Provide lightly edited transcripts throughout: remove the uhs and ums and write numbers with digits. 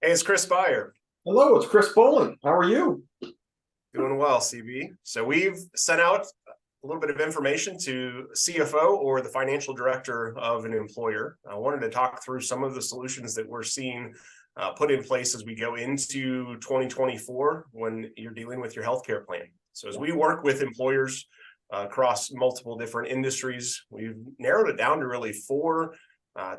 Hey, it's Chris Beyer. Hello, it's Chris Bolin. How are you? Doing well, CB. So we've sent out a little bit of information to CFO or the financial director of an employer. I wanted to talk through some of the solutions that we're seeing put in place as we go into 2024 when you're dealing with your healthcare plan. So as we work with employers across multiple different industries, we've narrowed it down to really four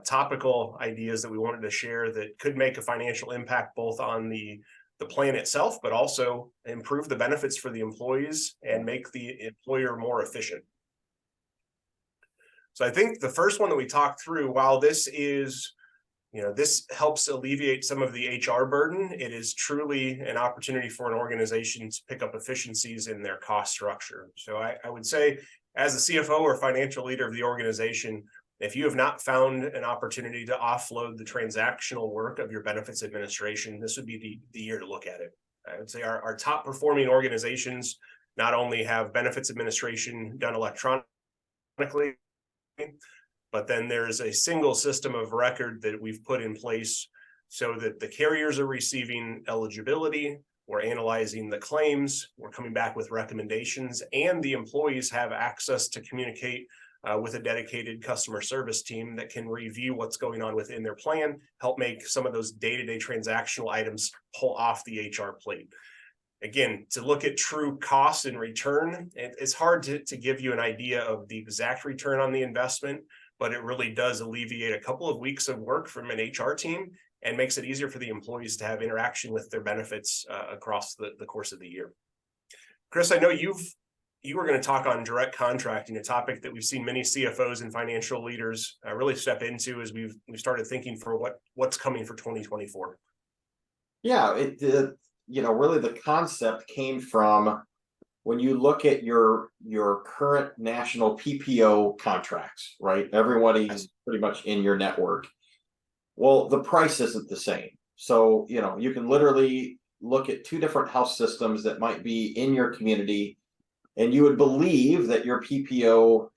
topical ideas that we wanted to share that could make a financial impact both on the plan itself, but also improve the benefits for the employees and make the employer more efficient. So I think the first one that we talked through, while this is, this helps alleviate some of the HR burden, it is truly an opportunity for an organization to pick up efficiencies in their cost structure. So I would say, as a CFO or financial leader of the organization, if you have not found an opportunity to offload the transactional work of your benefits administration, this would be the year to look at it. I would say our top performing organizations not only have benefits administration done electronically, but then there's a single system of record that we've put in place so that the carriers are receiving eligibility, we're analyzing the claims, we're coming back with recommendations, and the employees have access to communicate with a dedicated customer service team that can review what's going on within their plan, help make some of those day-to-day transactional items pull off the HR plate. Again, to look at true cost and return, it's hard to give you an idea of the exact return on the investment, but it really does alleviate a couple of weeks of work from an HR team and makes it easier for the employees to have interaction with their benefits across the course of the year. Chris, I know you were going to talk on direct contracting, a topic that we've seen many CFOs and financial leaders really step into as we've started thinking for what's coming for 2024. Yeah, really the concept came from when you look at your current national PPO contracts, right? Everybody's pretty much in your network. Well, the price isn't the same. So, you can literally look at two different health systems that might be in your community, and you would believe that your PPO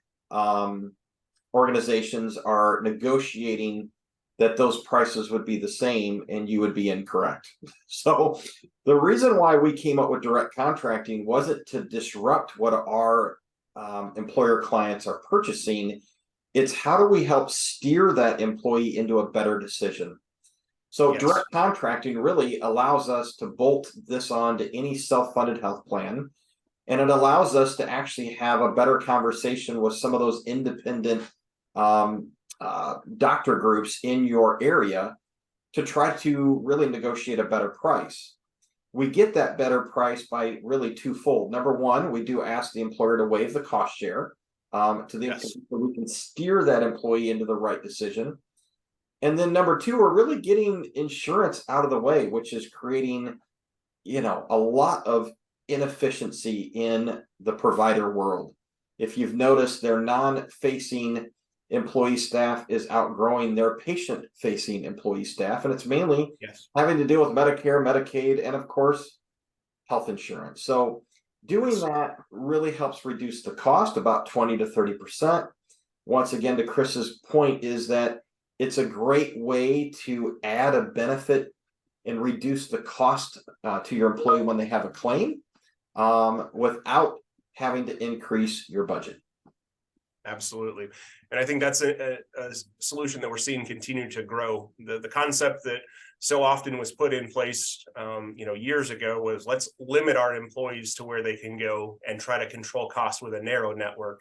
organizations are negotiating that those prices would be the same, and you would be incorrect. So the reason why we came up with direct contracting wasn't to disrupt what our employer clients are purchasing. It's how do we help steer that employee into a better decision? So yes. Direct contracting really allows us to bolt this on to any self-funded health plan. And it allows us to actually have a better conversation with some of those independent doctor groups in your area to try to really negotiate a better price. We get that better price by really twofold. Number one, we do ask the employer to waive the cost share to the employee, so we can steer that employee into the right decision. And then number two, we're really getting insurance out of the way, which is creating, a lot of inefficiency in the provider world. If you've noticed, their non-facing employee staff is outgrowing their patient-facing employee staff, and it's mainly having to deal with Medicare, Medicaid, and of course, health insurance. So doing that really helps reduce the cost about 20 to 30%. Once again, to Chris's point, is that it's a great way to add a benefit and reduce the cost to your employee when they have a claim, without having to increase your budget. Absolutely. And I think that's a solution that we're seeing continue to grow. The concept that so often was put in place, years ago was let's limit our employees to where they can go and try to control costs with a narrow network.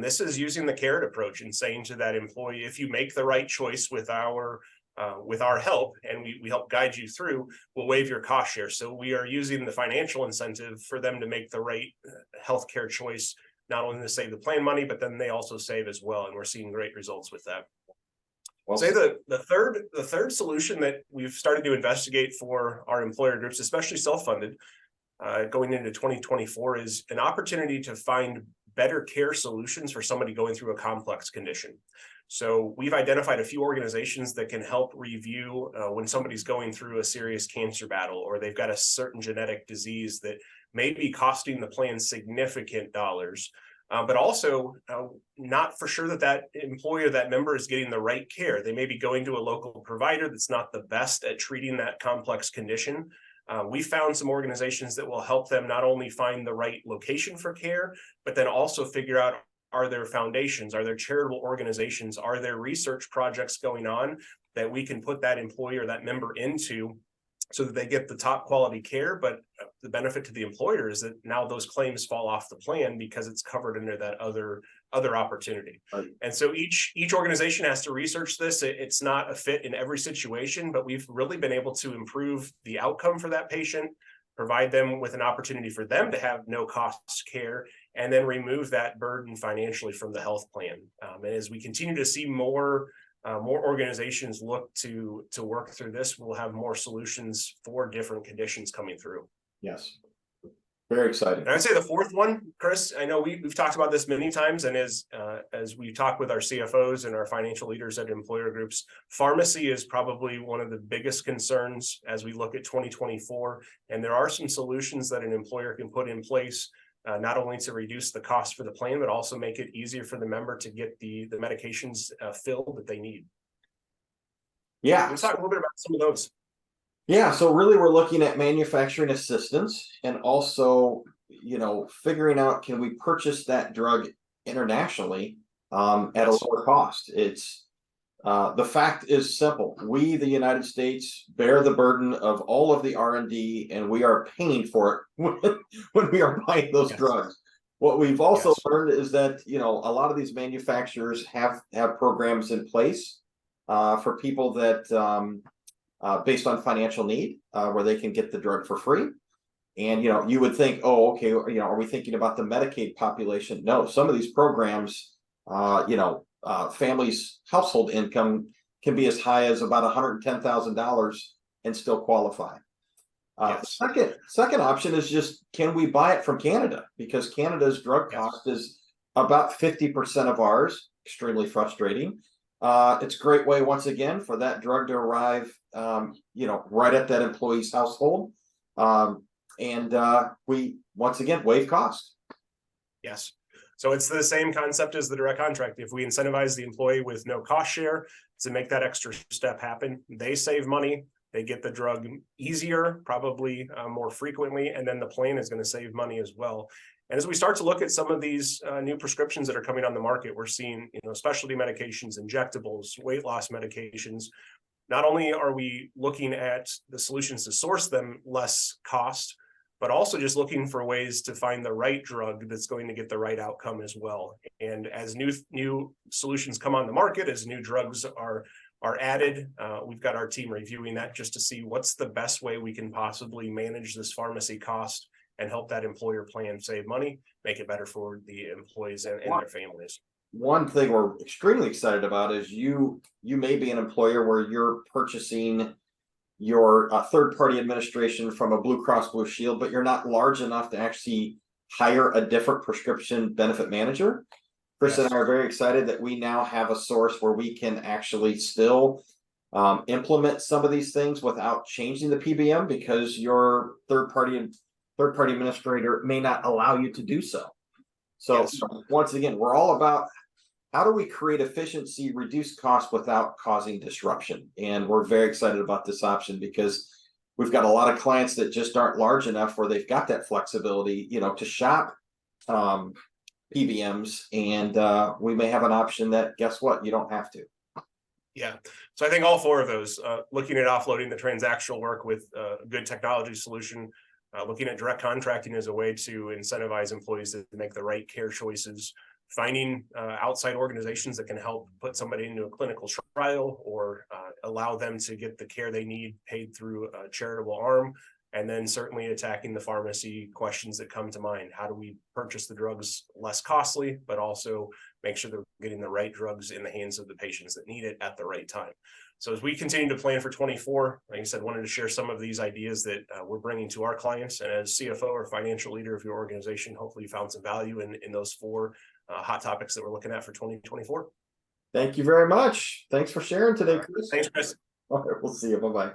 This is using the carrot approach and saying to that employee, if you make the right choice with our help, and we help guide you through, we'll waive your cost share. So we are using the financial incentive for them to make the right healthcare choice, not only to save the plan money, but then they also save as well. And we're seeing great results with that. I'll say the third solution that we've started to investigate for our employer groups, especially self-funded, going into 2024, is an opportunity to find better care solutions for somebody going through a complex condition. So we've identified a few organizations that can help review when somebody's going through a serious cancer battle, or they've got a certain genetic disease that may be costing the plan significant dollars. but also not for sure that that employer, that member is getting the right care. They may be going to a local provider that's not the best at treating that complex condition. We found some organizations that will help them not only find the right location for care, but then also figure out, are there foundations, are there charitable organizations, are there research projects going on that we can put that employer, that member into, so that they get the top quality care. But the benefit to the employer is that now those claims fall off the plan because it's covered under that other opportunity. Right. And so each organization has to research this. It's not a fit in every situation, but we've really been able to improve the outcome for that patient, provide them with an opportunity for them to have no cost care, and then remove that burden financially from the health plan. And as we continue to see more organizations look to work through this, we'll have more solutions for different conditions coming through. Yes. Very exciting. And I'd say the fourth one, Chris, I know we've talked about this many times, and as we talk with our CFOs and our financial leaders at employer groups, pharmacy is probably one of the biggest concerns as we look at 2024. And there are some solutions that an employer can put in place, not only to reduce the cost for the plan, but also make it easier for the member to get the medications filled that they need. Yeah. Let's talk a little bit about some of those. Yeah, so really we're looking at manufacturing assistance and also, figuring out, can we purchase that drug internationally at a lower cost? It's the fact is simple. We, the United States, bear the burden of all of the R&D, and we are paying for it when we are buying those drugs. What we've also learned is that, a lot of these manufacturers have programs in place for people that based on financial need, where they can get the drug for free. And, you would think, oh, okay, are we thinking about the Medicaid population? No, some of these programs, families' household income can be as high as about $110,000 and still qualify. Second option is just, can we buy it from Canada? Because Canada's drug cost is about 50% of ours. Extremely frustrating. It's a great way, once again, for that drug to arrive, right at that employee's household. And we, once again, waive cost. Yes. So it's the same concept as the direct contract. If we incentivize the employee with no cost share to make that extra step happen, they save money, they get the drug easier, probably more frequently, and then the plan is going to save money as well. And as we start to look at some of these new prescriptions that are coming on the market, we're seeing, specialty medications, injectables, weight loss medications. Not only are we looking at the solutions to source them less cost, but also just looking for ways to find the right drug that's going to get the right outcome as well. And as new solutions come on the market, as new drugs are added, we've got our team reviewing that just to see what's the best way we can possibly manage this pharmacy cost and help that employer plan save money, make it better for the employees and their families. One thing we're extremely excited about is you may be an employer where you're purchasing your third-party administration from a Blue Cross Blue Shield, but you're not large enough to actually hire a different prescription benefit manager. Chris and I are very excited that we now have a source where we can actually still implement some of these things without changing the PBM, because your third-party administrator may not allow you to do so. So once again, we're all about, how do we create efficiency, reduce costs without causing disruption? And we're very excited about this option because we've got a lot of clients that just aren't large enough where they've got that flexibility, to shop PBMs, and we may have an option that, guess what, you don't have to. Yeah, so I think all four of those, looking at offloading the transactional work with a good technology solution, looking at direct contracting as a way to incentivize employees to make the right care choices, finding outside organizations that can help put somebody into a clinical trial or allow them to get the care they need paid through a charitable arm, and then certainly attacking the pharmacy questions that come to mind. How do we purchase the drugs less costly, but also make sure they're getting the right drugs in the hands of the patients that need it at the right time? So as we continue to plan for 24, like I said, wanted to share some of these ideas that we're bringing to our clients. And as CFO or financial leader of your organization, hopefully you found some value in those four hot topics that we're looking at for 2024. Thank you very much. Thanks for sharing today, Chris. Thanks, Chris. All right, we'll see you. Bye-bye.